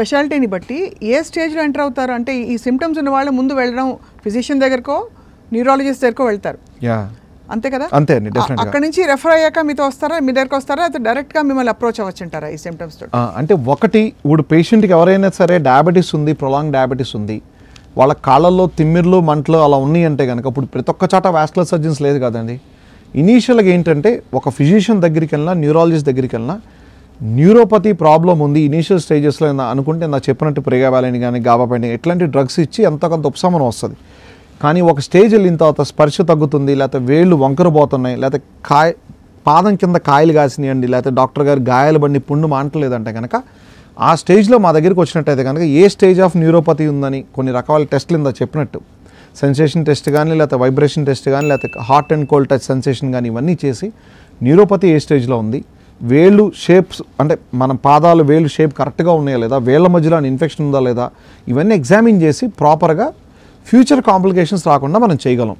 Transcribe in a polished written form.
స్పెషాలిటీని బట్టి ఏ స్టేజ్లో ఎంటర్ అవుతారు అంటే ఈ సిమ్టమ్స్ ఉన్న వాళ్ళు ముందు వెళ్ళడం ఫిజిషియన్ దగ్గరకో న్యూరాలజిస్ట్ దగ్గరకో వెళ్తారు, అంతే కదా? అంతే అండి, డెఫినెట్గా. అక్కడ నుంచి రెఫర్ అయ్యాక మీతో వస్తారా, మీ దగ్గరకు వస్తారా, అయితే డైరెక్ట్గా మిమ్మల్ని అప్రోచ్ అవ్వచ్చుంటారా ఈ సిమ్టమ్స్ తోటి? అంటే ఒకటి ఇప్పుడు పేషెంట్కి ఎవరైనా సరే డయాబెటీస్ ఉంది, ప్రొలాంగ్ డయాబెటీస్ ఉంది, వాళ్ళ కాళ్ళల్లో తిమ్మిర్లు మంటలు అలా ఉన్నాయి అంటే కనుక ఇప్పుడు ప్రతి ఒక్క చాట వాస్కులర్ సర్జన్స్ లేదు కదండి. ఇనీషియల్గా ఏంటంటే ఒక ఫిజిషియన్ దగ్గరికి వెళ్ళినా న్యూరాలజిస్ట్ దగ్గరికి వెళ్ళినా న్యూరోపతి ప్రాబ్లం ఉంది ఇనీషియల్ స్టేజెస్లో అనుకుంటే నాకు చెప్పినట్టు ప్రిగావాలని కానీ గాబాపైన ఎట్లాంటి డ్రగ్స్ ఇచ్చి ఎంతో కొంత ఉపశమనం వస్తుంది. కానీ ఒక స్టేజ్ వెళ్ళిన తర్వాత స్పర్శ తగ్గుతుంది, లేకపోతే వేళ్ళు వంకరపోతున్నాయి, లేకపోతే పాదం కింద కాయలు కాసినాయండి, లేకపోతే డాక్టర్ గారు గాయాలు బండి పుండు మాంటలేదంటే కనుక ఆ స్టేజ్లో మా దగ్గరికి వచ్చినట్టయితే కనుక ఏ స్టేజ్ ఆఫ్ న్యూరోపతి ఉందని కొన్ని రకాల టెస్టులు ఇందా చెప్పినట్టు సెన్సేషన్ టెస్ట్ కానీ, లేకపోతే వైబ్రేషన్ టెస్ట్ కానీ, లేకపోతే hot and cold touch sensation కానీ ఇవన్నీ చేసి న్యూరోపతి ఏ స్టేజ్లో ఉంది, వేళ్ళు షేప్స్ అంటే మన పాదాలు వేలు షేప్ కరెక్ట్గా ఉన్నాయా లేదా, వేళ్ళ మధ్యలో ఇన్ఫెక్షన్ ఉందా లేదా, ఇవన్నీ ఎగ్జామిన్ చేసి ప్రాపర్గా ఫ్యూచర్ కాంప్లికేషన్స్ రాకుండా మనం చేయగలం.